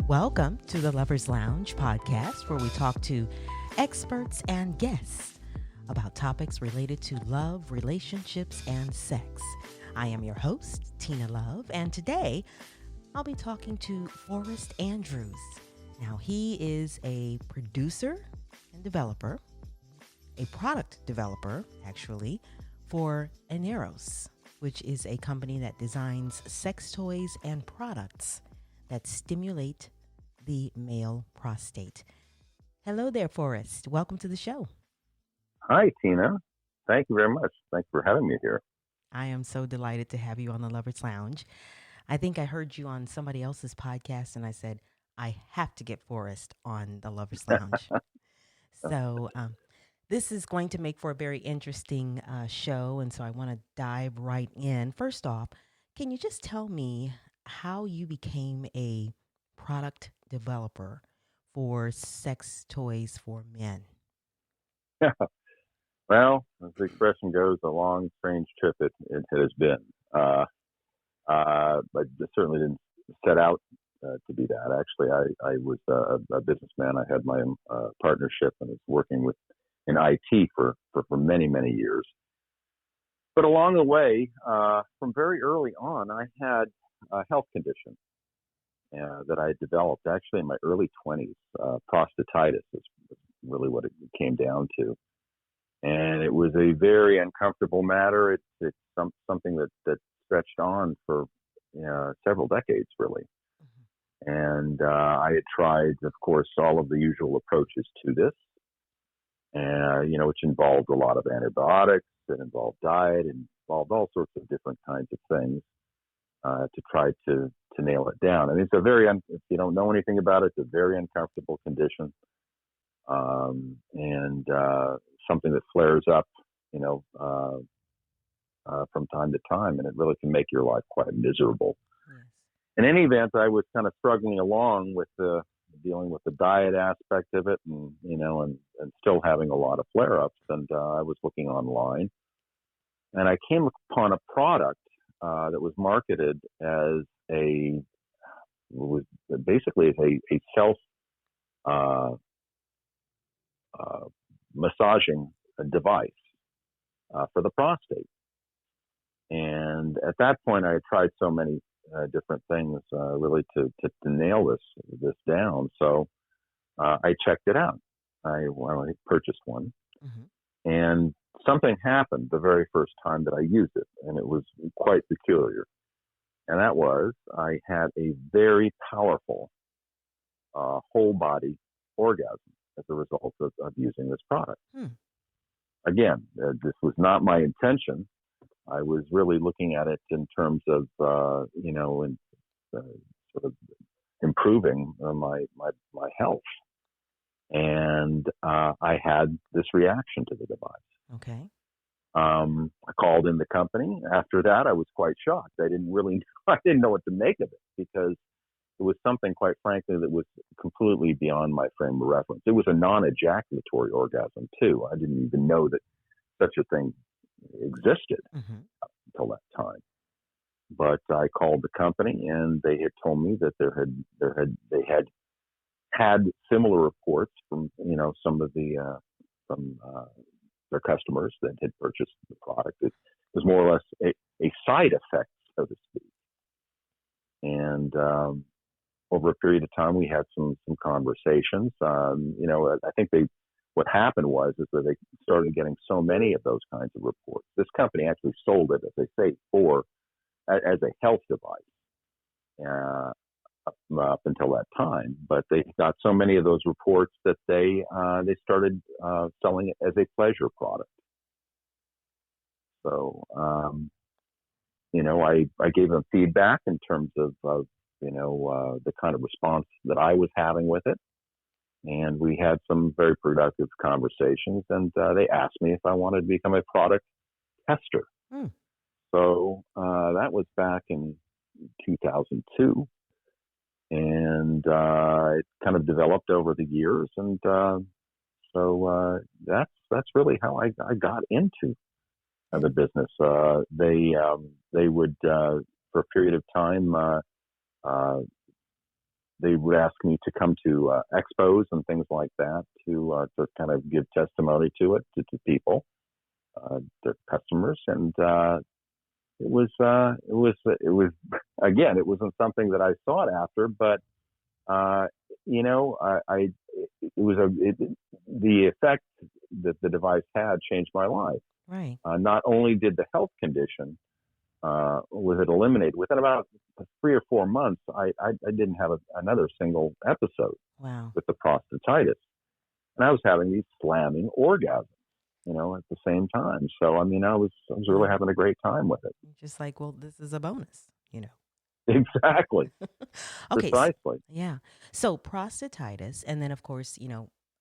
Welcome to the Lovers Lounge podcast, where we talk to experts and guests about topics related to love, relationships, and sex. I am your host, Tina Love, and today I'll be talking to Forrest Andrews. Now, he is a producer and developer, a product developer, actually, for Eros, which is a company that designs sex toys and products that stimulate the male prostate. Hello there, Forrest. Welcome to the show. Hi, Tina. Thank you very much. Thanks for having me here. I am so delighted to have you on the Lovers Lounge. I think I heard you on somebody else's podcast, and I said, I have to get Forrest on the Lovers Lounge. So this is going to make for a very interesting show, and so I want to dive right in. First off, can you just tell me how you became a product developer for sex toys for men? Well, as the expression goes, a long, strange trip it has been. But it certainly didn't set out to be that. Actually, I was a businessman. I had my own partnership and was working in IT for many, many years. But along the way, from very early on, I had a health condition that I developed actually in my early 20s. Prostatitis is really what it came down to. And it was a very uncomfortable matter. It's something that stretched on for several decades, really. And I had tried, of course, all of the usual approaches to this, which involved a lot of antibiotics, it involved diet, it involved all sorts of different kinds of things to try to nail it down. And it's if you don't know anything about it, it's a very uncomfortable condition, and something that flares up, from time to time, and it really can make your life quite miserable. Yes. In any event, I was kind of struggling along with dealing with the diet aspect of it, and still having a lot of flare-ups. And I was looking online, and I came upon a product that was marketed as a self massaging device for the prostate. And at that point, I had tried so many different things really to nail this down. So I checked it out. I purchased one, and something happened the very first time that I used it, and it was quite peculiar. And that was, I had a very powerful whole body orgasm as a result of using this product. Again, this was not my intention. I was really looking at it in terms of, sort of improving my health. And I had this reaction to the device. Okay. I called in the company. After that, I was quite shocked. I didn't know what to make of it, because it was something, quite frankly, that was completely beyond my frame of reference. It was a non-ejaculatory orgasm, too. I didn't even know that such a thing existed until that time. But I called the company, and they had told me that they had similar reports from some of from their customers that had purchased the product. It was more or less a side effect, so to speak. And over a period of time, we had some conversations. I think what happened was that they started getting so many of those kinds of reports. This company actually sold it, as they say, as a health device up until that time. But they got so many of those reports that they started selling it as a pleasure product. So I gave them feedback in terms of the kind of response that I was having with it. And we had some very productive conversations, and they asked me if I wanted to become a product tester. So that was back in 2002. And it kind of developed over the years. And so that's really how I got into the business. They would, for a period of time, they would ask me to come to expos and things like that to kind of give testimony to it to people, their customers, and it was again, it wasn't something that I sought after, but I it was the effect that the device had changed my life. Right. Not only did the health condition was it eliminated within about 3 or 4 months, I didn't have another single episode Wow. with the prostatitis, and I was having these slamming orgasms, at the same time. So I mean, I was really Wow. having a great time with it. Just like, well, this is a bonus, you know. Exactly, Okay. precisely. Yeah. So prostatitis, and then of course,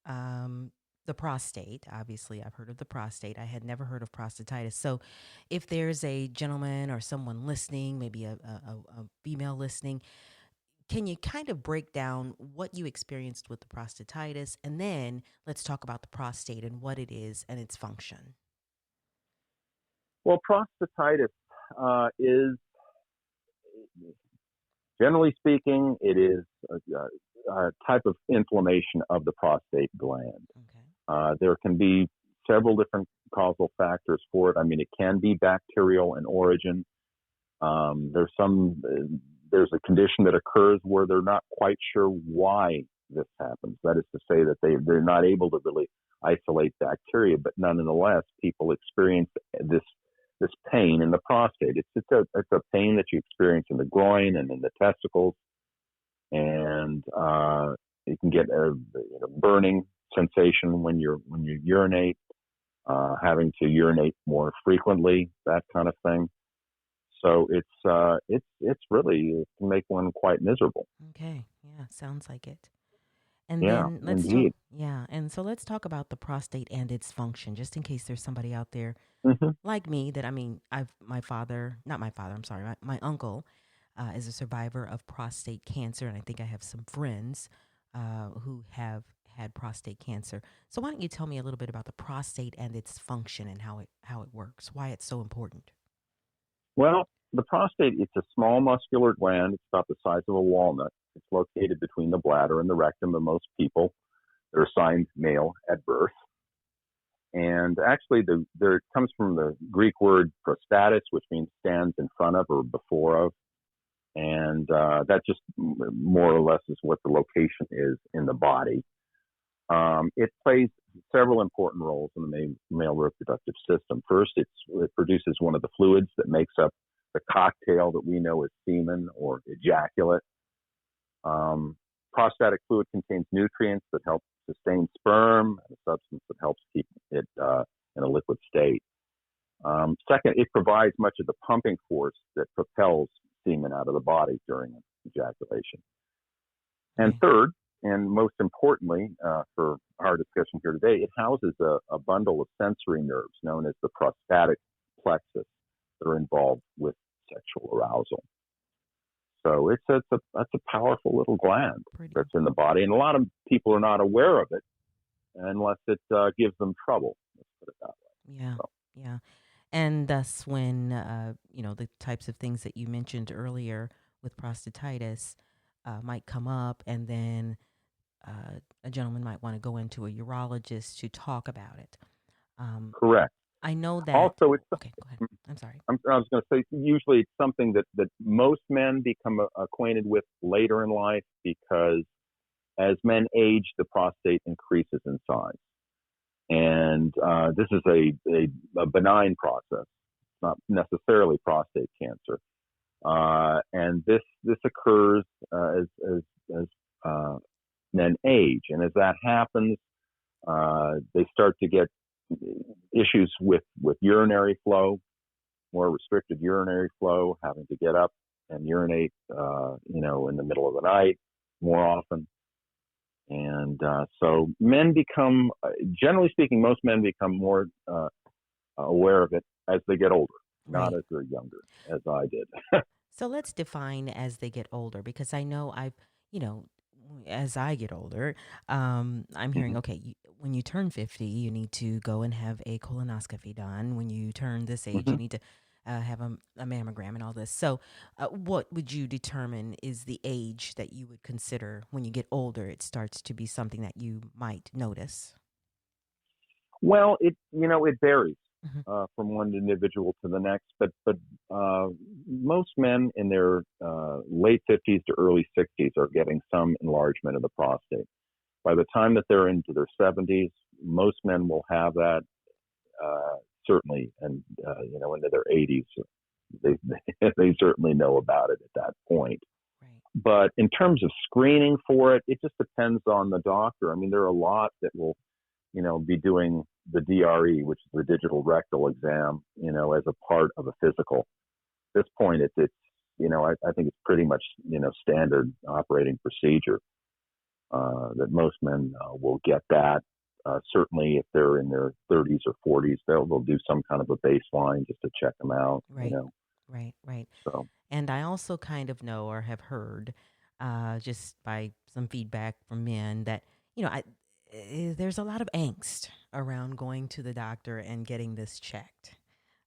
um, the prostate. Obviously, I've heard of the prostate. I had never heard of prostatitis. So, if there's a gentleman or someone listening, maybe a female listening, can you kind of break down what you experienced with the prostatitis, and then let's talk about the prostate and what it is and its function. Well, prostatitis is, generally speaking, it is a type of inflammation of the prostate gland. Okay. There can be several different causal factors for it. I mean, it can be bacterial in origin. There's a condition that occurs where they're not quite sure why this happens. That is to say that they're not able to really isolate bacteria, but nonetheless, people experience this pain in the prostate. It's a pain that you experience in the groin and in the testicles, and you can get a burning sensation when you urinate, having to urinate more frequently, that kind of thing. So it's really, it can make one quite miserable. Okay. Yeah, sounds like it. And Yeah, then let's talk. indeed. Yeah. And so let's talk about the prostate and its function, just in case there's somebody out there Hmm. like me that, I mean, my father, not my father, I'm sorry, my uncle is a survivor of prostate cancer. And I think I have some friends who have had prostate cancer. So why don't you tell me a little bit about the prostate and its function and how it works, why it's so important? Well, the prostate, it's a small muscular gland. It's about the size of a walnut. It's located between the bladder and the rectum of most people that are assigned male at birth. And actually, it comes from the Greek word prostatis, which means stands in front of or before of. And that just more or less is what the location is in the body. It plays several important roles in the male reproductive system. First, it produces one of the fluids that makes up the cocktail that we know as semen or ejaculate. Prostatic fluid contains nutrients that help sustain sperm, and a substance that helps keep it in a liquid state. Second, it provides much of the pumping force that propels semen out of the body during ejaculation. And Okay. third, and most importantly for our discussion here today, it houses a bundle of sensory nerves known as the prostatic plexus that are involved with sexual arousal. So that's a powerful little gland Pretty. that's in the body, and a lot of people are not aware of it unless it gives them trouble. Let's put it that way. Yeah. So, Yeah. And thus, when, the types of things that you mentioned earlier with prostatitis might come up, and then a gentleman might want to go into a urologist to talk about it. Um, correct. I know that. Also, it's Okay, go ahead. I'm sorry. I was going to say, usually it's something that most men become acquainted with later in life because as men age, the prostate increases in size. And this is a benign process, not necessarily prostate cancer. And this occurs as men age. And as that happens, they start to get issues with urinary flow, more restricted urinary flow, having to get up and urinate, in the middle of the night more often. And so men become, generally speaking, most men become more aware of it as they get older, not Right. as they're younger, as I did. So let's define as they get older, because I know you know, as I get older, I'm hearing, Hmm. okay, when you turn 50, you need to go and have a colonoscopy done. When you turn this age, you Hmm. need to. have a mammogram and all this. So, what would you determine is the age that you would consider when you get older? It starts to be something that you might notice. Well, it varies Hmm. from one individual to the next, but uh, most men in their late 50s to early 60s are getting some enlargement of the prostate. By the time that they're into their 70s, most men will have that, uh, certainly, and into their 80s, they they certainly know about it at that point. Right. But in terms of screening for it, it just depends on the doctor. I mean, there are a lot that will be doing the DRE, which is the digital rectal exam, as a part of a physical. At this point, I think it's pretty much, standard operating procedure that most men will get that. Certainly, if they're in their 30s or 40s, they'll do some kind of a baseline just to check them out. Right. Right. Right. So And I also kind of know or have heard, just by some feedback from men, that there's a lot of angst around going to the doctor and getting this checked.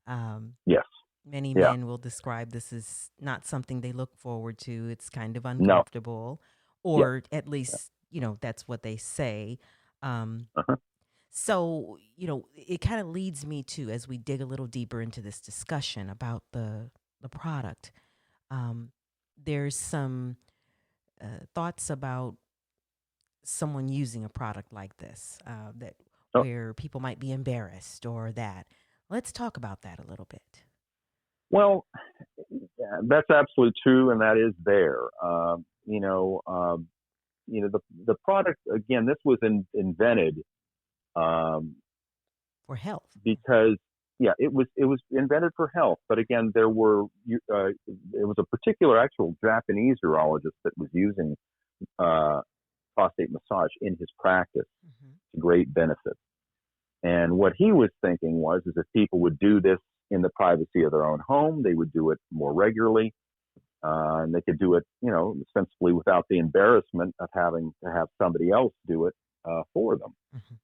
Um, yes, Many yeah, men will describe this as not something they look forward to. It's kind of no, uncomfortable, yeah, or at yeah. least that's what they say. Um, Uh-huh. so it kind of leads me to, as we dig a little deeper into this discussion about the product. Um, there's some thoughts about someone using a product like this, that Oh, where people might be embarrassed or that. Let's talk about that a little bit. well, yeah, that's absolutely true, and that is there. The product again. This was invented um, For health. because yeah, it was invented for health. But again, it was a particular actual Japanese urologist that was using uh, prostate massage in his practice Hmm. to great benefit. And what he was thinking is if people would do this in the privacy of their own home, they would do it more regularly, and they could do it, sensibly without the embarrassment of having to have somebody else do it for them. Hmm.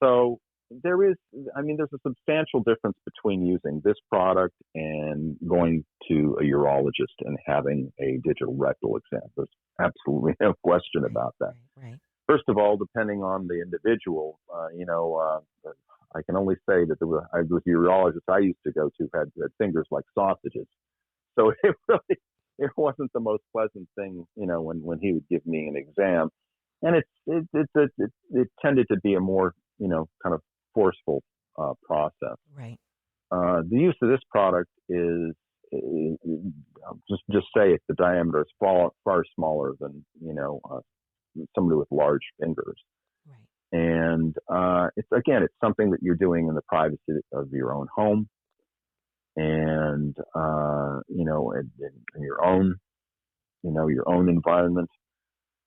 So there is, I mean, there's a substantial difference between using this product and going to a urologist and having a digital rectal exam. There's absolutely no question Right. about that. Right. Right. First of all, depending on the individual, I can only say that I was the urologist I used to go to had fingers like sausages. So it wasn't the most pleasant thing, when he would give me an exam, and it tended to be a more kind of forceful process. Right. The use of this product just say it, the diameter is far smaller than somebody with large fingers. Right. And it's something that you're doing in the privacy of your own home, and in your own environment.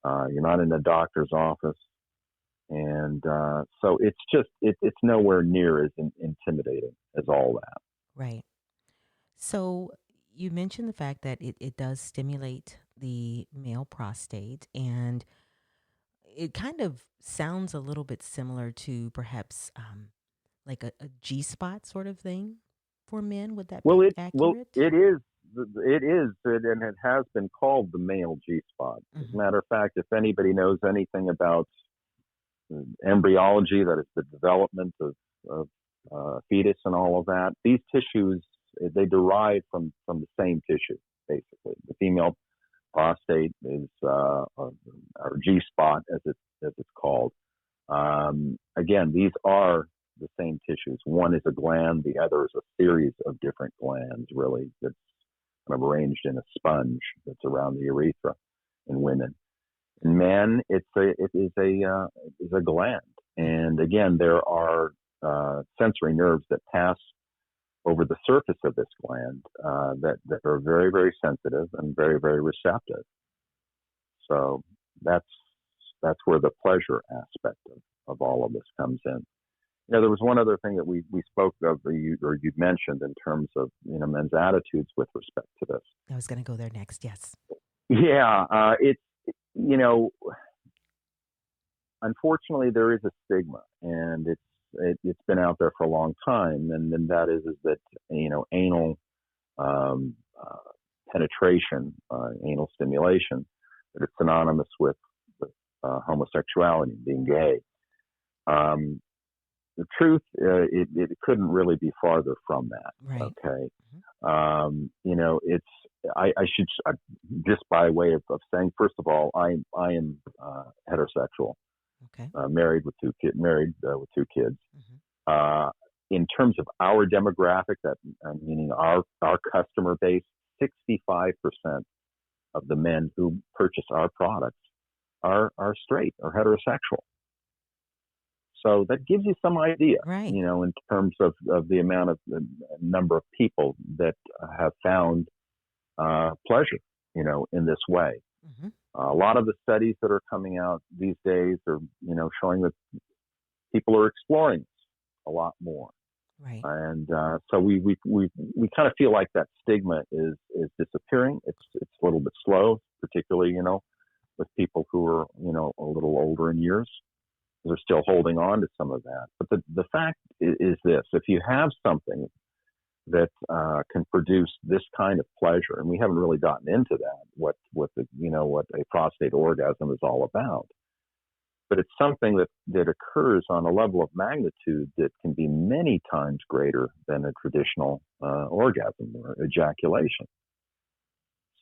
You're not in a doctor's office, and so it's nowhere near as intimidating as all that. Right. So you mentioned the fact that it does stimulate the male prostate, and it kind of sounds a little bit similar to perhaps like a G spot sort of thing for men. Would that Well, be well, accurate? and it has been called the male G spot. As a Hmm. matter of fact, if anybody knows anything about embryology, that is the development of fetus and all of that. These tissues, they derive from the same tissue, basically. The female prostate is or G spot, as it's called. Again, these are the same tissues. One is a gland, the other is a series of different glands, really, that's kind of arranged in a sponge that's around the urethra in women. In men, it is a gland, Hmm. and again, there are sensory nerves that pass over the surface of this gland that are very, very sensitive and very, very receptive. So that's that's where the pleasure aspect of all of this comes in. There was one other thing that we spoke of, or you mentioned, in terms of men's attitudes with respect to this. I was going to go there next. Yes. Yeah, it's you know unfortunately, there is a stigma, and it's been out there for a long time, and that is that anal um, penetration, anal stimulation, that it's synonymous with homosexuality, being gay. Um, the truth, it couldn't really be farther from that. Right. Okay. Hmm. It's, I should, just by way of saying, first of all, I am heterosexual, Okay. married with two kids. Hmm. Uh, in terms of our demographic, that meaning our customer base, 65% of the men who purchase our products are straight or heterosexual. So that gives you some idea, Right. in terms of the amount of the number of people that have found pleasure, in this way. Hmm. A lot of the studies that are coming out these days are, showing that people are exploring this a lot more. Right. And so we kind of feel like that stigma is disappearing. It's a little bit slow, particularly, with people who are, a little older in years. They're still holding on to some of that. But the fact is this: if you have something that can produce this kind of pleasure, and we haven't really gotten into that, what a prostate orgasm is all about. But it's something that occurs on a level of magnitude that can be many times greater than a traditional orgasm or ejaculation.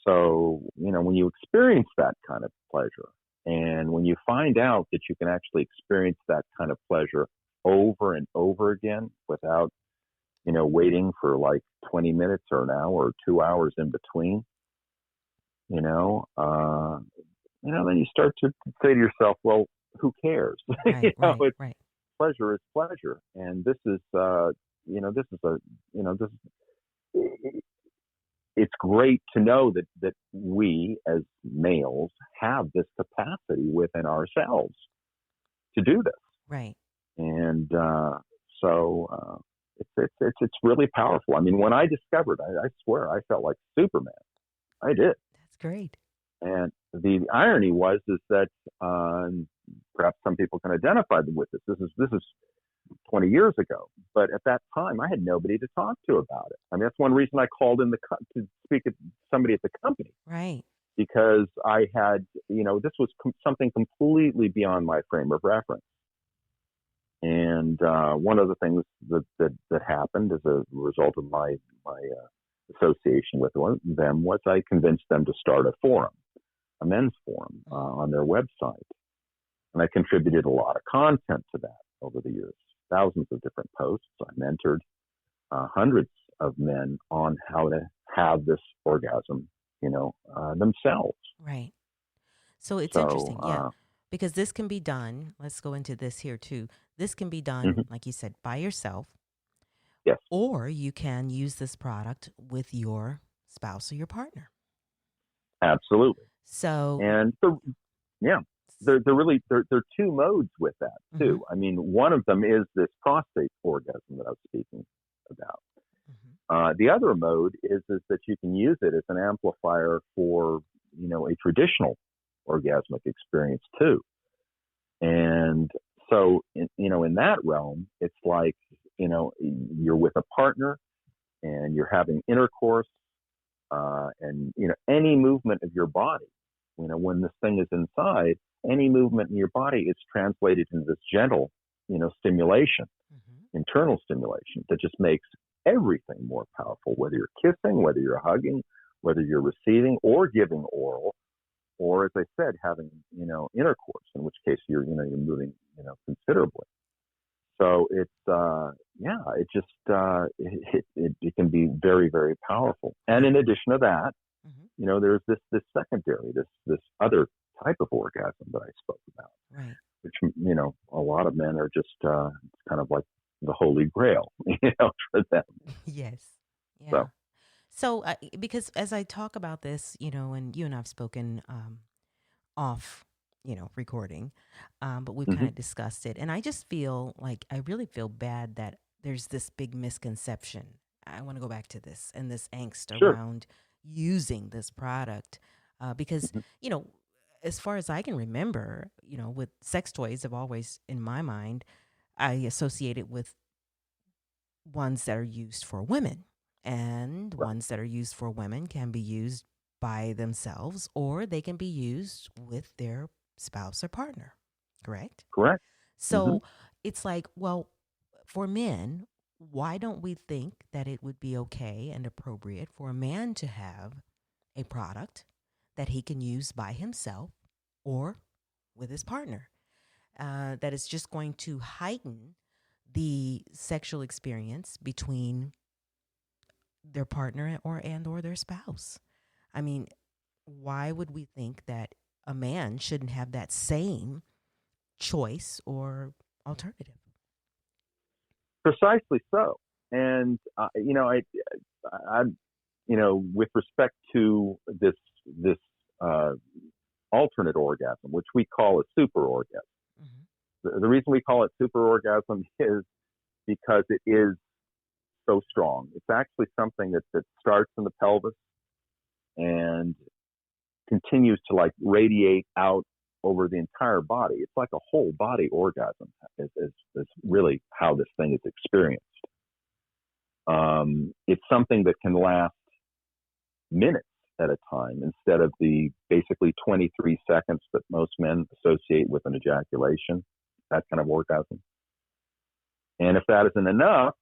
So, when you experience that kind of pleasure, and when you find out that you can actually experience that kind of pleasure over and over again without, waiting for like 20 minutes or an hour or 2 hours in between, you know, uh, then you start to say to yourself, well, who cares? Right. Right. It's Right. pleasure is pleasure. And this is, this is a, it's great to know that we as males have this capacity within ourselves to do this. Right. And it's really powerful. I mean, when I discovered, I swear, I felt like Superman. I did. That's great. And the irony was is that perhaps some people can identify with this. This is 20 years ago, but at that time I had nobody to talk to about it. I mean, that's one reason I called in to speak to somebody at the company, Right. because I had, this was something completely beyond my frame of reference. And one of the things that happened as a result of my association with them was I convinced them to start a forum, a men's forum, on their website. And I contributed a lot of content to that over the years, thousands of different posts. I mentored hundreds of men on how to have this orgasm, themselves. Right. So it's So, interesting, yeah, because this can be done. Let's go into this here too. This can be done, mhm, like you said, by yourself, yes, or you can use this product with your spouse or your partner. absolutely. So, And yeah, there are two modes with that hmm. too. I mean, one of them is this prostate orgasm that I was speaking about. Hmm. The other mode is that you can use it as an amplifier for, a traditional orgasmic experience too. And so, in that realm, it's like, you're with a partner and you're having intercourse, and, any movement of your body, when this thing is inside, any movement in your body is translated into this gentle, stimulation, Hmm. internal stimulation that just makes everything more powerful, whether you're kissing, whether you're hugging, whether you're receiving or giving oral, or as I said, having, intercourse, in which case you're moving, considerably. So it's, it just, it can be very, very powerful. And Right. in addition to that, Hmm. there's this secondary, this other type of orgasm that I spoke about, Right. which, a lot of men are just, it's kind of like the holy grail, for them. Yes. So, Yeah. So, because as I talk about this, and you and I've spoken off, recording, but we've kind hmm, of discussed it. And I just feel like I really feel bad that there's this big misconception. I want to go back to this and this angst sure. around using this product because, Hmm, you know, as far as I can remember, with sex toys have always, in my mind, I associate it with ones that are used for women. And Right. ones that are used for women can be used by themselves or they can be used with their spouse or partner. Correct? Correct. Hmm. So it's like, well, for men, why don't we think that it would be okay and appropriate for a man to have a product that he can use by himself or with his partner? That is just going to heighten the sexual experience between their partner or their spouse. I mean, why would we think that a man shouldn't have that same choice or alternative? Precisely so. And I, with respect to this uh, alternate orgasm, which we call a super orgasm. Hmm. The reason we call it super orgasm is because it is so strong. It's actually something that starts in the pelvis and continues to like radiate out over the entire body. It's like a whole body orgasm is really how this thing is experienced. It's something that can last minutes at a time instead of the basically 23 seconds that most men associate with an ejaculation, that kind of orgasm. And if that isn't enough,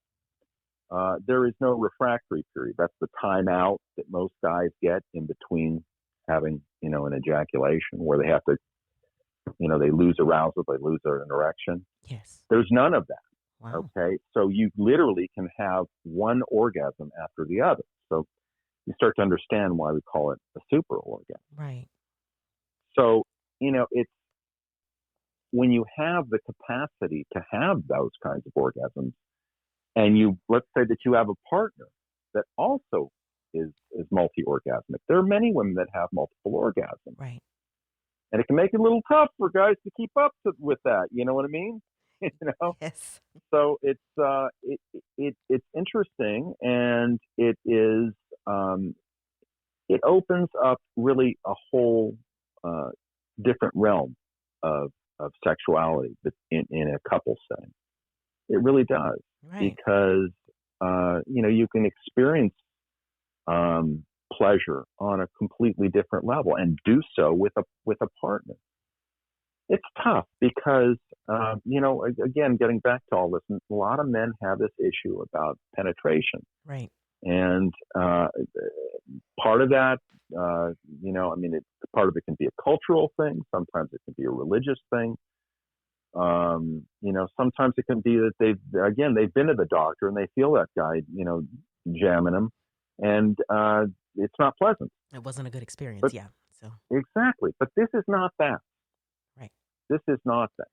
there is no refractory period. That's the timeout that most guys get in between having, an ejaculation where they have to, they lose arousal, they lose an erection. Yes. There's none of that. Wow. Okay. So you literally can have one orgasm after the other. So you start to understand why we call it a super orgasm. Right. So, it's when you have the capacity to have those kinds of orgasms, and let's say that you have a partner that also is multi-orgasmic. There are many women that have multiple orgasms, Right. and it can make it a little tough for guys to keep up with that. You know what I mean? you know. Yes. So it's interesting, and it opens up really a whole different realm of sexuality in a couple setting. It really does, Right. because you can experience pleasure on a completely different level and do so with a partner. It's tough because again, getting back to all this, a lot of men have this issue about penetration, Right. and part of that, part of it can be a cultural thing. Sometimes it can be a religious thing. Sometimes it can be that they've been to the doctor and they feel that guy, jamming them, and it's not pleasant. It wasn't a good experience. But Yeah. So, exactly, but this is not that. right. This is not that.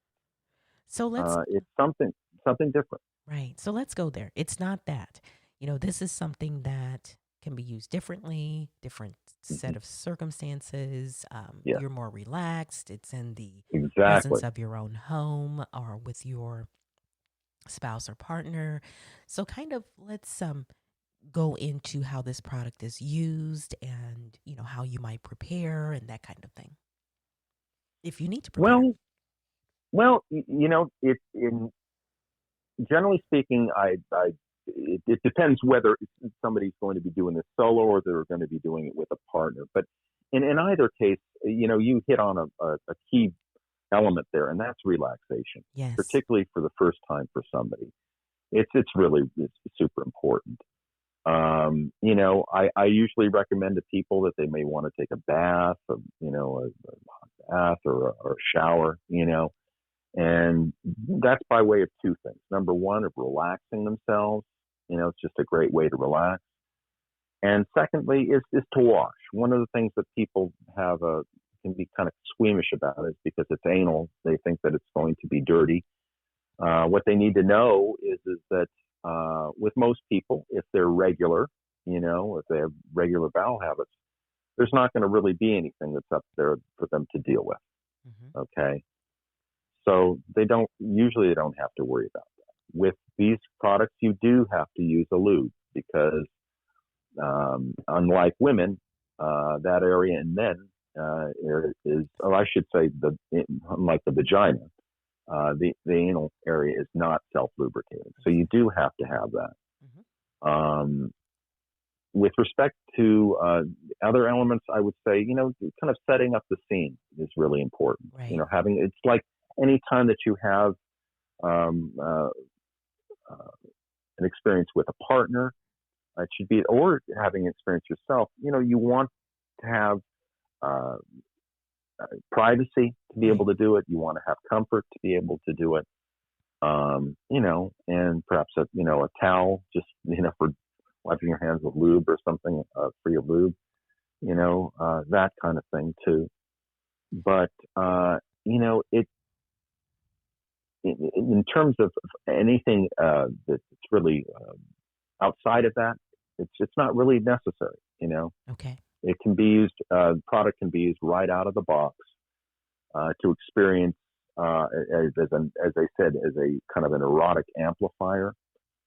So let's, It's something different. right. So let's go there. It's not that. This is something that can be used differently, different Hmm. set of circumstances. Yeah, You're more relaxed. It's in the exactly. presence of your own home or with your spouse or partner. So kind of let's go into how this product is used and how you might prepare and that kind of thing if you need to prepare. Well, it's in generally speaking, it depends whether somebody's going to be doing this solo or they're going to be doing it with a partner. But in either case, you hit on a key element there, and that's relaxation, Yes. particularly for the first time for somebody. It's super important. I usually recommend to people that they may want to take a bath, a hot bath or a shower, and that's by way of two things. Number one, of relaxing themselves. It's just a great way to relax. And secondly, is to wash. One of the things that people can be kind of squeamish about is because it's anal, they think that it's going to be dirty. What they need to know is that with most people, if they're regular, if they have regular bowel habits, there's not going to really be anything that's up there for them to deal with. Hmm. Okay. So they don't have to worry about that. With these products, you do have to use a lube because unlike women, that area in men or I should say, unlike the vagina, the anal area is not self lubricating. So you do have to have that. Hmm. Um, with respect to other elements, I would say, kind of setting up the scene is really important. Right. It's like any time that you have um, uh, an experience with a partner, it should be, or having experience yourself, you want to have uh, privacy to be able to do it. You want to have comfort to be able to do it. And perhaps a towel, just for wiping your hands with lube or something for your lube, that kind of thing too. But it in terms of anything that's really outside of that, it's not really necessary. Okay. It can be used. The product can be used right out of the box to experience, as I said, as a kind of an erotic amplifier.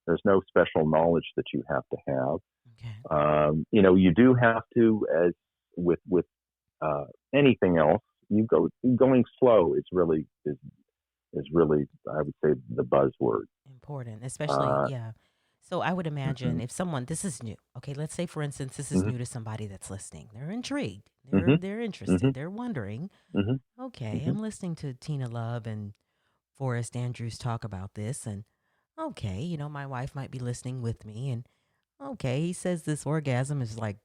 There's no special knowledge that you have to have. Okay. You do have to, as with anything else, going slow is really, I would say, the buzzword. Important, especially, Uh, yeah. So I would imagine mhm, if someone, this is new. Okay, let's say for instance this is mhm, new to somebody that's listening. They're intrigued. They're mhm, they're interested. mhm, They're wondering, mhm, okay, mhm. I'm listening to Tina Love and Forrest Andrews talk about this, and okay, my wife might be listening with me, and okay, he says this orgasm is like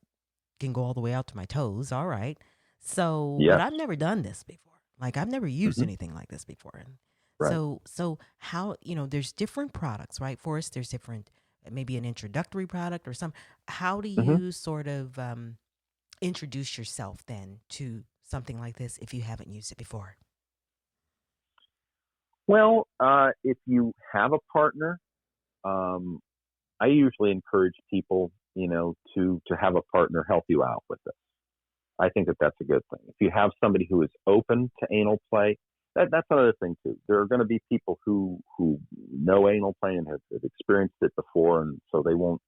can go all the way out to my toes. All right. So, but Yes. I've never done this before. Like I've never used Mhm. anything like this before. And Right. so how, there's different products, right? For us, there's different, maybe an introductory product or some. How do Mhm. you sort of introduce yourself then to something like this if you haven't used it before? Well, if you have a partner, um, I usually encourage people, to have a partner help you out with it. I think that that's a good thing. If you have somebody who is open to anal play, that's another thing too. There are going to be people who know anal play and have experienced it before, and so they won't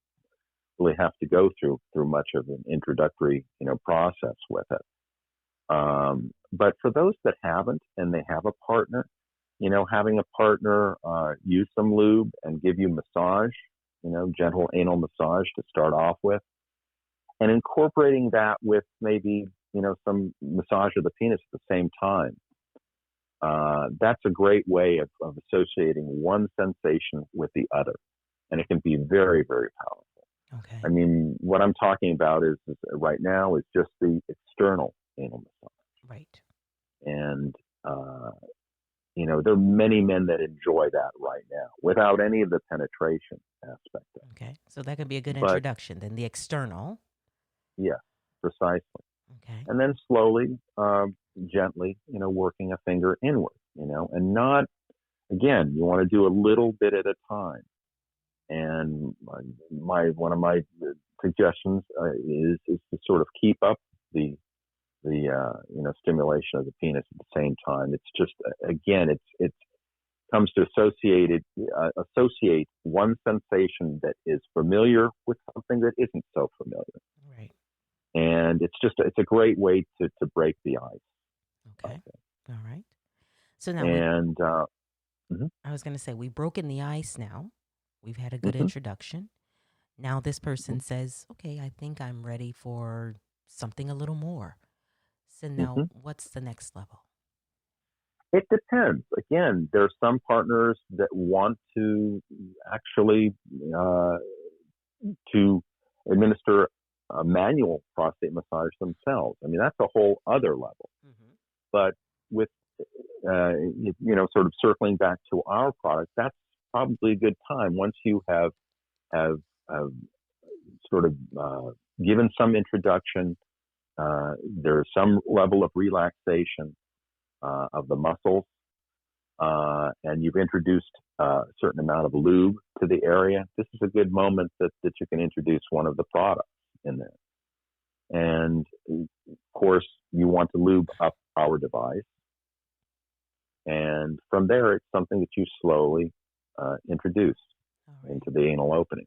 really have to go through much of an introductory, process with it. But for those that haven't and they have a partner, having a partner use some lube and give you massage, gentle anal massage to start off with, and incorporating that with maybe, some massage of the penis at the same time. That's a great way of associating one sensation with the other. And it can be very, very powerful. I Okay. mean, what I'm talking about is right now is just the external anal massage. Right. And, there are many men that enjoy that right now without any of the penetration aspect of Okay. So that could be a good it. But introduction. Then the external. yeah, precisely. Okay. And then slowly, gently, working a finger inward, and not, again, you want to do a little bit at a time. And one of my suggestions is to sort of keep up the stimulation of the penis at the same time. It's just, again, it's comes to associate one sensation that is familiar with something that isn't so familiar, Right. and it's a great way to break the ice, I Okay. think. All right. So now And mhm, I was going to say, we've broken the ice now. We've had a good mhm, introduction. Now this person mhm, says, okay, I think I'm ready for something a little more. So now mhm. what's the next level? It depends. Again, there are some partners that want to actually uh, to administer a manual prostate massage themselves. I mean, that's a whole other level. Hmm. But with sort of circling back to our product, that's probably a good time once you have, have sort of given some introduction. There's some level of relaxation of the muscles, and you've introduced a certain amount of lube to the area. This is a good moment that you can introduce one of the products in there. And of course, you want to lube up our device. And from there, it's something that you slowly introduce All right. into the anal opening.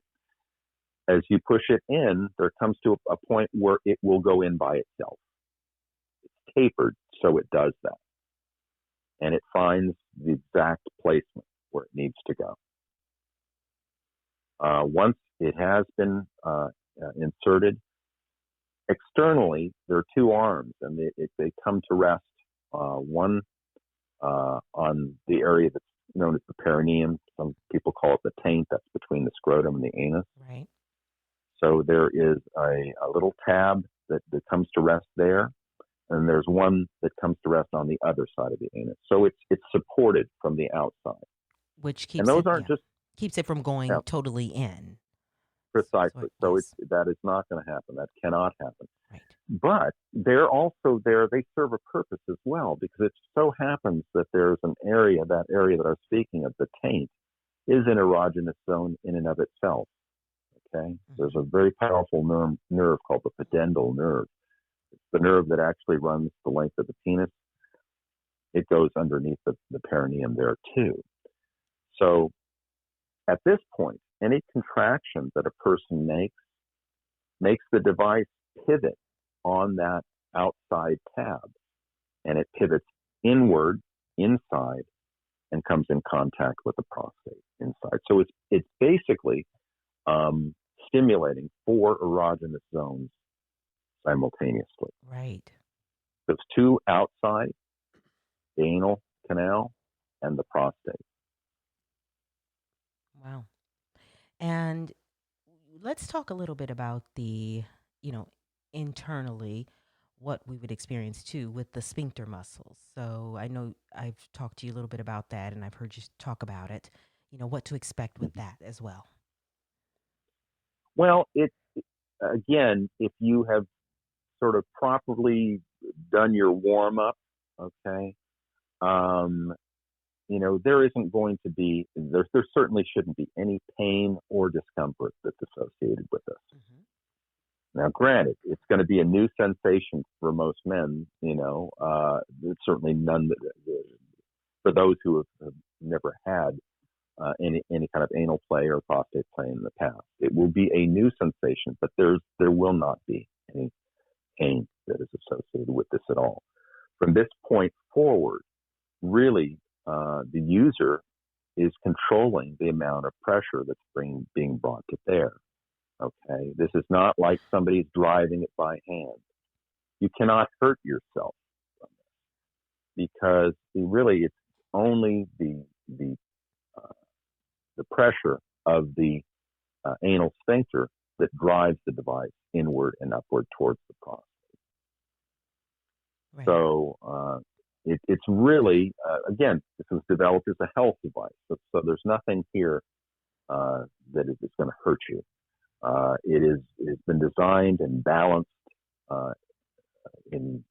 As you push it in, there comes to a point where it will go in by itself. It's tapered, so it does that. And it finds the exact placement where it needs to go. Once it has been inserted. Externally, there are two arms, and they come to rest, one on the area that's known as the perineum. Some people call it the taint. That's between the scrotum and the anus. Right. So there is a little tab that comes to rest there, and there's one that comes to rest on the other side of the anus. So it's supported from the outside. Which And keeps those it, aren't just keeps it from going totally in. precisely. So yes. that is not going to happen. That cannot happen. Right. But they're also there. They serve a purpose as well, because it so happens that there's an area, that area that I was speaking of, the taint, is an erogenous zone in and of itself. Okay. Mm-hmm. There's a very powerful nerve called the pudendal nerve. It's the nerve that actually runs the length of the penis. It goes underneath the perineum there too. So at this point, any contraction that a person makes the device pivot on that outside tab, and it pivots inward, inside, and comes in contact with the prostate inside. So it's basically stimulating 4 erogenous zones simultaneously. Right. There's 2 outside, the anal canal and the prostate. Wow. And let's talk a little bit about the, internally what we would experience too with the sphincter muscles. So I know I've talked to you a little bit about that, and I've heard you talk about it, what to expect with that as well. Well, again, if you have sort of properly done your warm up, okay, there isn't going to be, there certainly shouldn't be any pain or discomfort that's associated with this. Mm-hmm. Now, granted, it's going to be a new sensation for most men, there's certainly none for those who have never had any kind of anal play or prostate play in the past. It will be a new sensation, but there will not be any pain that is associated with this at all. From this point forward, really, the user is controlling the amount of pressure that's being brought to bear. Okay, this is not like somebody's driving it by hand. You cannot hurt yourself from this, because it's only the pressure of the anal sphincter that drives the device inward and upward towards the prostate. Right. So it's really, again, this was developed as a health device. So there's nothing here that is going to hurt you. It's been designed and balanced and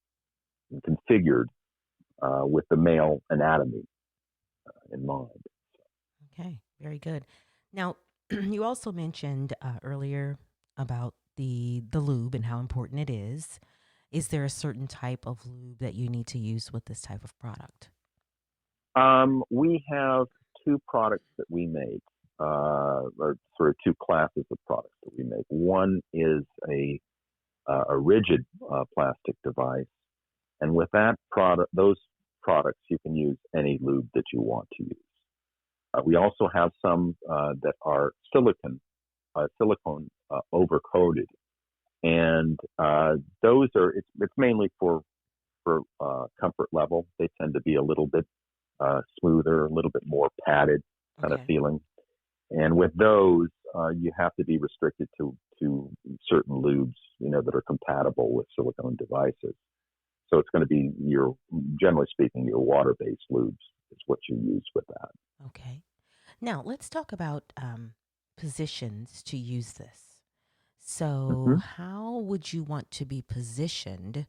configured with the male anatomy in mind. Okay, very good. Now, you also mentioned earlier about the lube and how important it is. Is there a certain type of lube that you need to use with this type of product? We have 2 products that we make, or sort of 2 classes of products that we make. One is a rigid plastic device, and with those products, you can use any lube that you want to use. We also have some that are silicone over-coated, and those are it's mainly for comfort level. They tend to be a little bit smoother, a little bit more padded kind of feeling. And with those, you have to be restricted to certain lubes, that are compatible with silicone devices. So it's going to be generally speaking, your water-based lubes is what you use with that. Okay. Now let's talk about positions to use this. So how would you want to be positioned?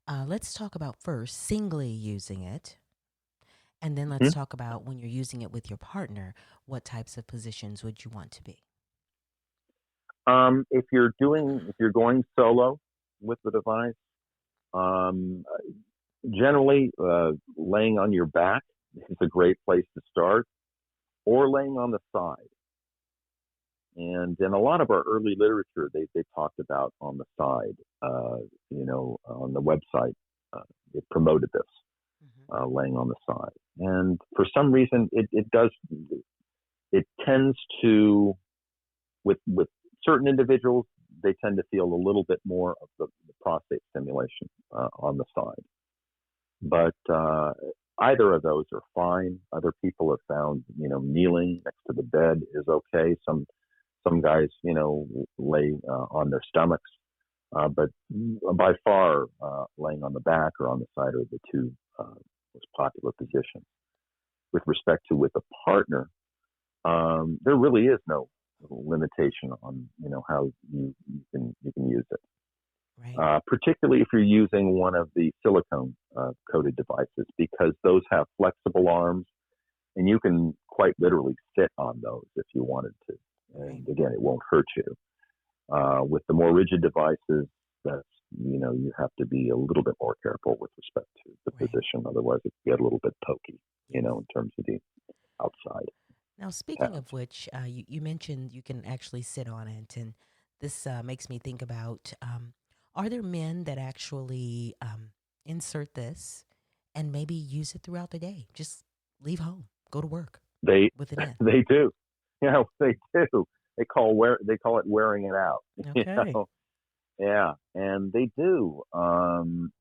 Let's talk about first singly using it. And then let's talk about when you're using it with your partner, what types of positions would you want to be? If you're going solo with the device, generally laying on your back is a great place to start, or laying on the side. And in a lot of our early literature, they talked about on the side, on the website, it promoted this, laying on the side. And for some reason, it tends to, with certain individuals, they tend to feel a little bit more of the prostate stimulation on the side. But either of those are fine. Other people have found, kneeling next to the bed is okay. Some guys, lay on their stomachs, but by far, laying on the back or on the side are the two most popular positions. With respect to with a partner, there really is no limitation on how you can use it. Right. Particularly if you're using one of the silicone coated devices, because those have flexible arms, and you can quite literally sit on those if you wanted to. Right. And again, it won't hurt you. With the more rigid devices, that's you have to be a little bit more careful with respect to the Right. position. Otherwise, it can get a little bit pokey, Yes. in terms of the outside Now, speaking paths. of which, you mentioned you can actually sit on it, and this makes me think about: are there men that actually insert this and maybe use it throughout the day? Just leave home, go to work They with it in. they do, they do. They call it wearing it out. You Okay. know, yeah, and they do.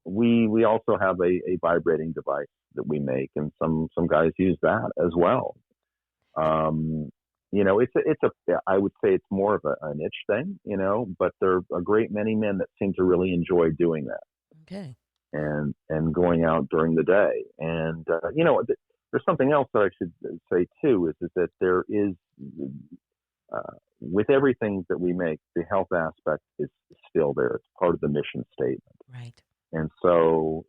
We also have a vibrating device that we make, and some guys use that as well. Uh, Um, I would say it's more of a niche thing, but there are a great many men that seem to really enjoy doing that Okay. and going out during the day. And there's something else that I should say too is that there is with everything that we make, the health aspect is still there. It's part of the mission statement. Right. And so,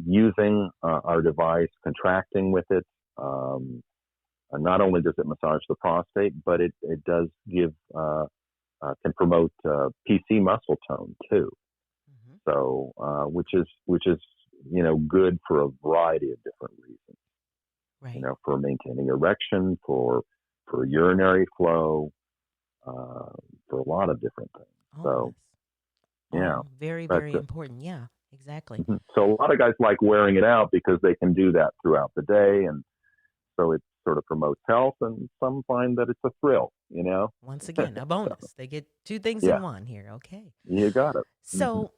using our device, contracting with it, not only does it massage the prostate, but it does can promote PC muscle tone too. Hmm. So, which is good for a variety of different reasons. Right. For maintaining erection, for urinary flow, uh, for a lot of different things. Oh, So, yes. yeah, All very, but very important. Yeah, exactly. so a lot of guys like wearing it out because they can do that throughout the day, and so it sort of promotes health. And some find that it's a thrill. Once again, a bonus. They get two things in Yeah, one here. Okay. you got it. Hmm. So,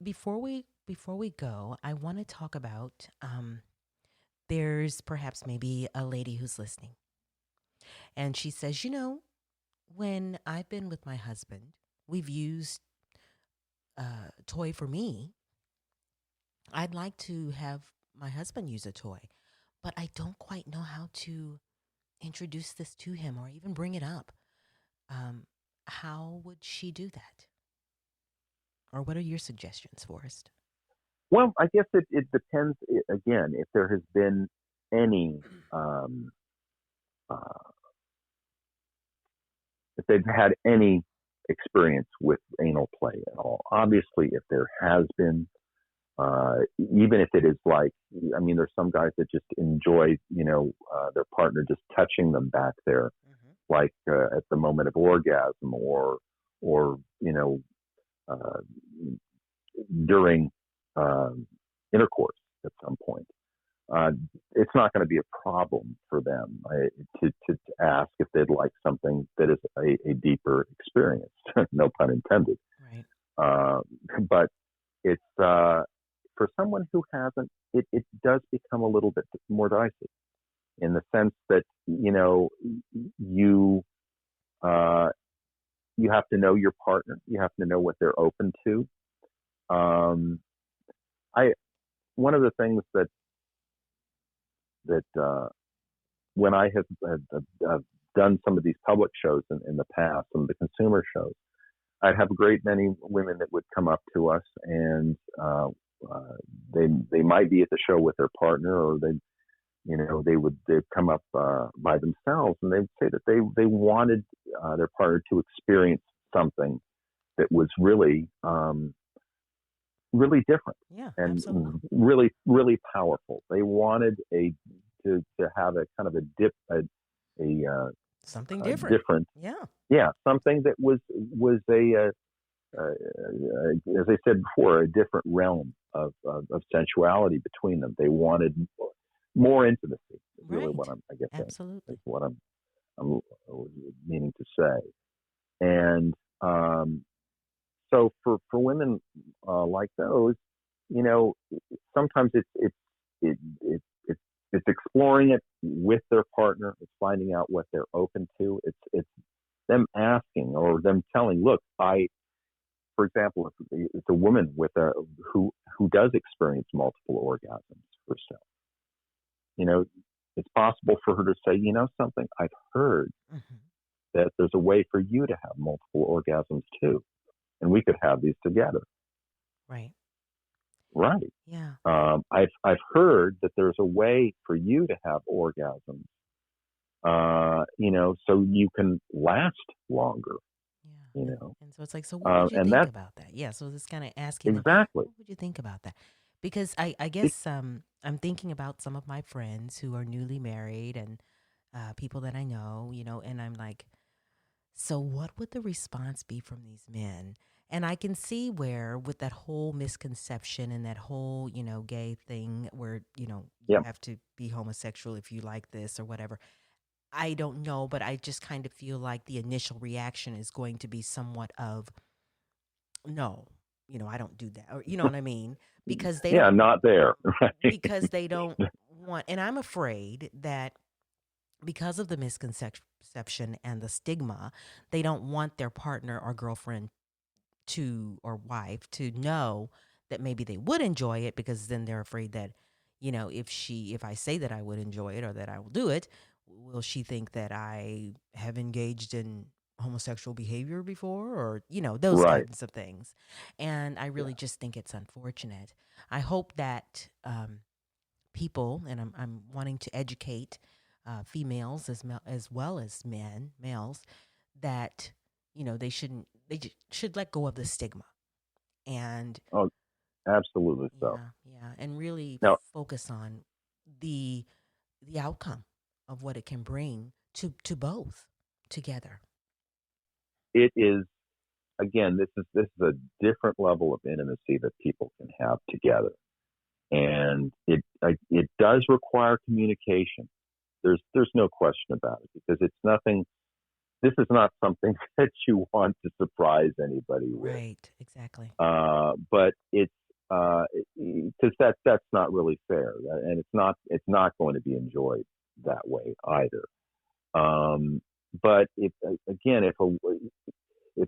before we go, I want to talk about there's perhaps maybe a lady who's listening, and she says, when I've been with my husband, we've used a toy for me. I'd like to have my husband use a toy, but I don't quite know how to introduce this to him or even bring it up. Um, how would she do that? Or what are your suggestions, Forrest? Well, I guess it depends again if there has been any um, uh, if they've had any experience with anal play at all. Obviously, if there has been, even if it is like, I mean, there's some guys that just enjoy, their partner just touching them back there, Hmm. like at the moment of orgasm, or uh, during um, intercourse at some point. Uh, it's not going to be a problem for them to ask if they'd like something that is a deeper experience. No pun intended. Right. Uh, but it's for someone who hasn't, it does become a little bit more dicey in the sense that you uh, you have to know your partner, you have to know what they're open to. Um, I One of the things that when I have done some of these public shows in the past, some of the consumer shows, I'd have a great many women that would come up to us, and uh, they might be at the show with their partner, or they'd come up by themselves, and they'd say that they wanted their partner to experience something that was really different Yeah, and absolutely. really really powerful. They wanted to have a kind of Something a different. different, Yeah. yeah, something that was as I said before, a different realm of sensuality between them. They wanted more intimacy. Is really what Right. I guess is Absolutely. what I'm meaning to say. And for women like those, you know, sometimes it, it, it's exploring it with their partner. It's finding out what they're open to. It's them asking or them telling, look, for example, if it's a woman who does experience multiple orgasms herself, you know, it's possible for her to say, you know, something, I've heard Mm-hmm. that there's a way for you to have multiple orgasms too, and we could have these together. Right. Right. Yeah. I've heard that there's a way for you to have orgasms, you know, so you can last longer, Yeah. you And, know, and so it's like, so what would you and think that's about that? Yeah. So it's kind of asking them, exactly. what would you think about that? Because I It, guess I'm thinking about some of my friends who are newly married and people that I know, and I'm like, so what would the response be from these men? And I can see where with that whole misconception and that whole, gay thing where, you yeah, have to be homosexual if you like this or whatever. I don't know, but I just kind of feel like the initial reaction is going to be somewhat of no, I don't do that. Or you know what I mean? Because they yeah, don't not there. Right. because they don't want, and I'm afraid that because of the misconception and the stigma, they don't want their partner or girlfriend or wife to know that maybe they would enjoy it, because then they're afraid that, if I say that I would enjoy it or that I will do it, will she think that I have engaged in homosexual behavior before, or those Right. kinds of things. And I Yeah. really just think it's unfortunate. I hope that people, and I'm wanting to educate females as well as males, that they should let go of the stigma and Oh, absolutely so. yeah, and really Now, focus on the the outcome of what it can bring to both together. it is again. This is a different level of intimacy that people can have together, and it does require communication. There's no question about it, because it's nothing. This is not something that you want to surprise anybody with. Right, exactly. But it's because that's not really fair, and it's not going to be enjoyed that way either. Um, but if again, if a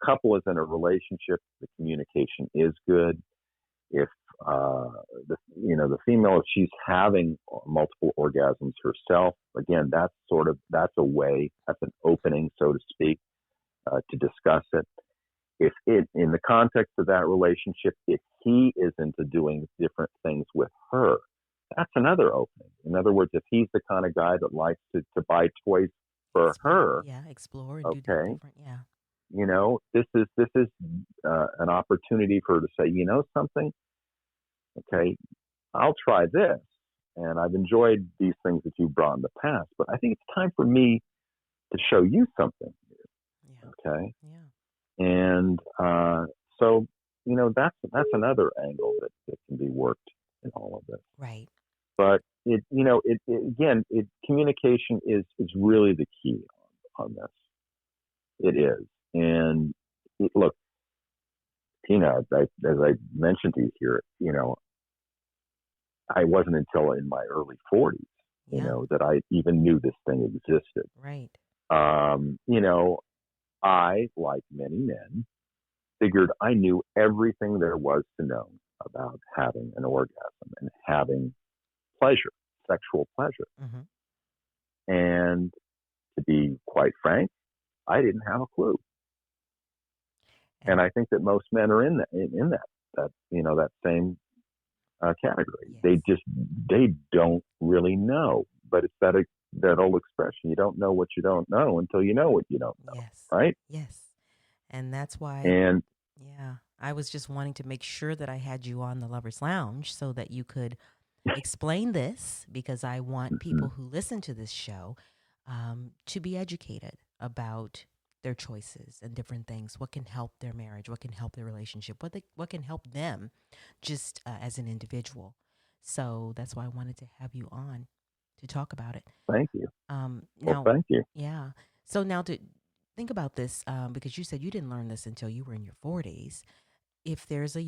couple is in a relationship, the communication is good. If uh, the female, if she's having multiple orgasms herself, again, that's a way, that's an opening, so to speak, to discuss it. If it, in the context of that relationship, if he is into doing different things with her, that's another opening. In other words, if he's the kind of guy that likes to buy toys for her, Explore and do okay, different. Yeah. this is an opportunity for her to say, you know something, okay, I'll try this, and I've enjoyed these things that you brought in the past, but I think it's time for me to show you something, Yeah. okay? Yeah. And so, that's another angle that can be worked in all of this. Right. But communication is really the key on this. It is, and look, Tina, as I mentioned to you here, I wasn't until in my early 40s, Yeah. that I even knew this thing existed. Right. Um, you know, I, like many men, figured I knew everything there was to know about having an orgasm and having pleasure, sexual pleasure. Mm-hmm. And to be quite frank, I didn't have a clue. And And I think that most men are in that same category. yes. They don't really know. But it's that old expression: you don't know what you don't know until you know what you don't know, Yes. right? Yes. And that's why, And yeah, I was just wanting to make sure that I had you on the Lover's Lounge so that you could explain this, because I want people who listen to this show to be educated about their choices and different things. What can help their marriage? What can help their relationship? What can help them just as an individual? So that's why I wanted to have you on to talk about it. thank you. Well, Now, thank you. yeah. So now, think about this because you said you didn't learn this until you were in your 40s. If there's a Hmm.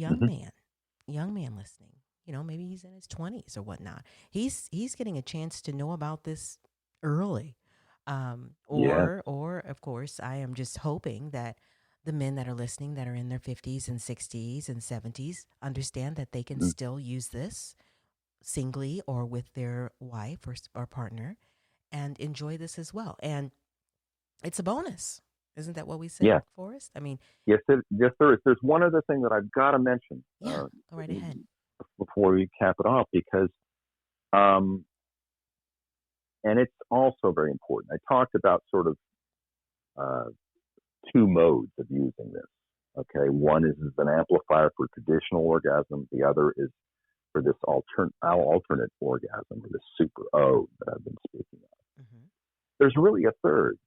young man listening, maybe he's in his 20s or whatnot, he's getting a chance to know about this early. Yeah. Or of course, I am just hoping that the men that are listening that are in their 50s and 60s and 70s understand that they can Mhm. still use this singly or with their wife or partner and enjoy this as well. And it's a bonus. Isn't that what we said, Yeah. Forrest? I mean, Yes, there is. There's one other thing that I've got to mention yeah, go right ahead. before we cap it off, because um, and it's also very important. I talked about sort of uh, two modes of using this. Okay, one is an amplifier for traditional orgasm. The other is for this alternate orgasm, or this super O that I've been speaking of. Hmm. There's really a third,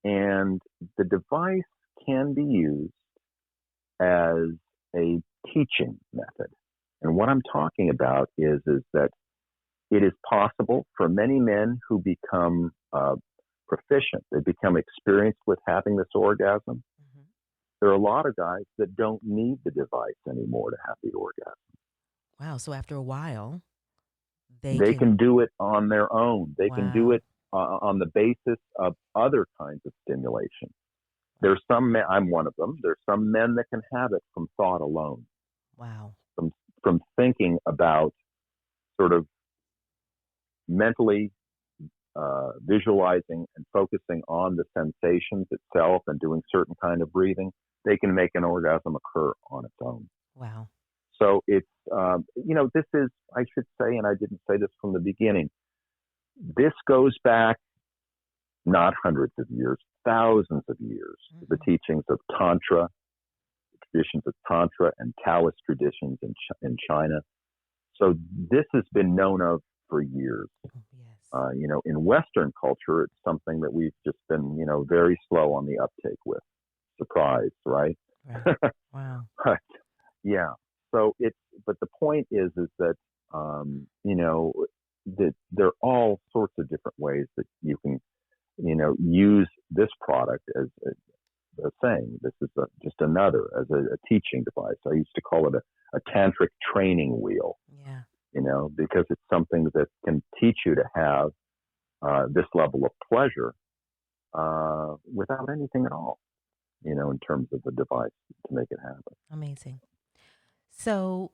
and the device can be used as a teaching method. And what I'm talking about is that it is possible for many men who become proficient, they become experienced with having this orgasm. Hmm. There are a lot of guys that don't need the device anymore to have the orgasm. Wow. So after a while, they They can. can do it on their own. They can do Wow. it on the basis of other kinds of stimulation. Wow. There's some men, I'm one of them. There's some men that can have it from thought alone, Wow. from thinking about sort of mentally visualizing and focusing on the sensations itself and doing certain kind of breathing. They can make an orgasm occur on its own. Wow. So it's this is, I should say, and I didn't say this from the beginning. This goes back not hundreds of years, thousands of years. The Hmm. teachings of Tantra, traditions of Tantra and Taoist traditions in China. So this has been known of for years. Oh, yes. In Western culture, it's something that we've just been, very slow on the uptake with. Surprised, right? Right. Wow. But yeah. So but the point is that, that there are all sorts of different ways that you can, use this product as a thing. This is just another as a teaching device. I used to call it a tantric training wheel, Yeah. because it's something that can teach you to have this level of pleasure without anything at all, in terms of the device to make it happen. Amazing. So,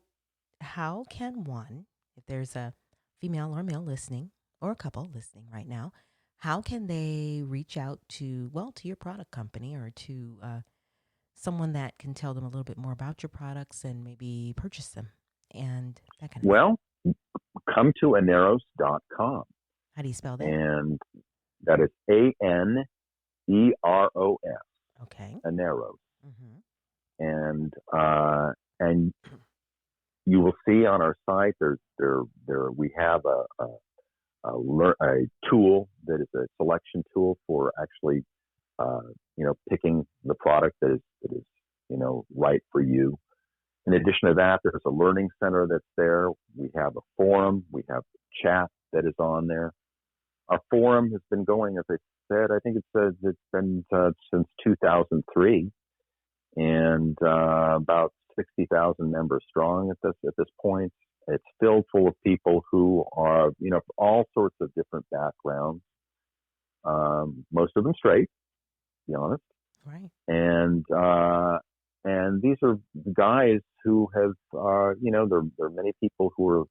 how can one, if there's a female or male listening, or a couple listening right now, how can they reach out to, well, to your product company or to someone that can tell them a little bit more about your products and maybe purchase them and that kind of thing? Well, come to aneros.com, How do you spell that? and that is Aneros, Okay. Aneros, Mm-hmm. and you will see on our site there we have a tool that is a selection tool for actually picking the product that is right for you. In addition to that, there's a learning center that's there. We have a forum. We have chat that is on there. Our forum has been going, as I said, I think it says it's been since 2003, and about 60,000 members strong at this point. It's filled full of people who are, all sorts of different backgrounds. Most of them straight, to be honest, Right. and these are guys who have, there are many people who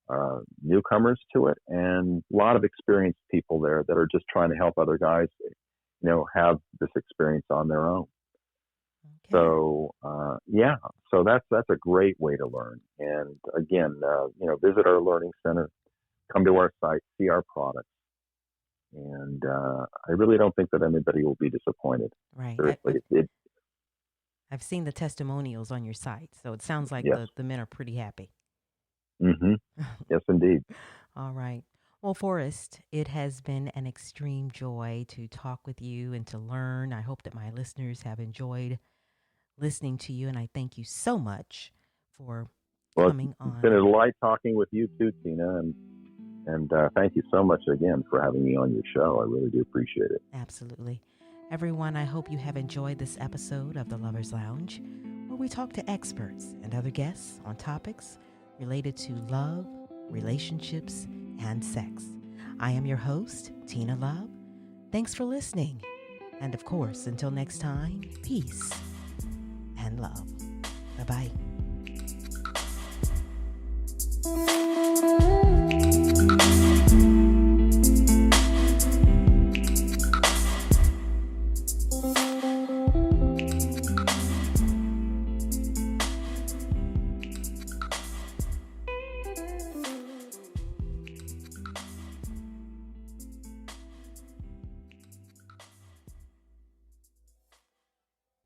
are newcomers to it, and a lot of experienced people there that are just trying to help other guys, have this experience on their own. Okay. So yeah, so that's a great way to learn. And again, visit our learning center, come to our site, see our products, and I really don't think that anybody will be disappointed. Right. Seriously, it I've seen the testimonials on your site, so it sounds like yes, the men are pretty happy. hmm yes, indeed. All right. Well, Forrest, it has been an extreme joy to talk with you and to learn. I hope that my listeners have enjoyed listening to you, and I thank you so much for Well, coming it's been a on. delight talking with you too, Tina, and thank you so much again for having me on your show. I really do appreciate it. Absolutely. Everyone, I hope you have enjoyed this episode of The Lover's Lounge, where we talk to experts and other guests on topics related to love, relationships, and sex. I am your host, Tina Love. Thanks for listening. And of course, until next time, peace and love. Bye-bye.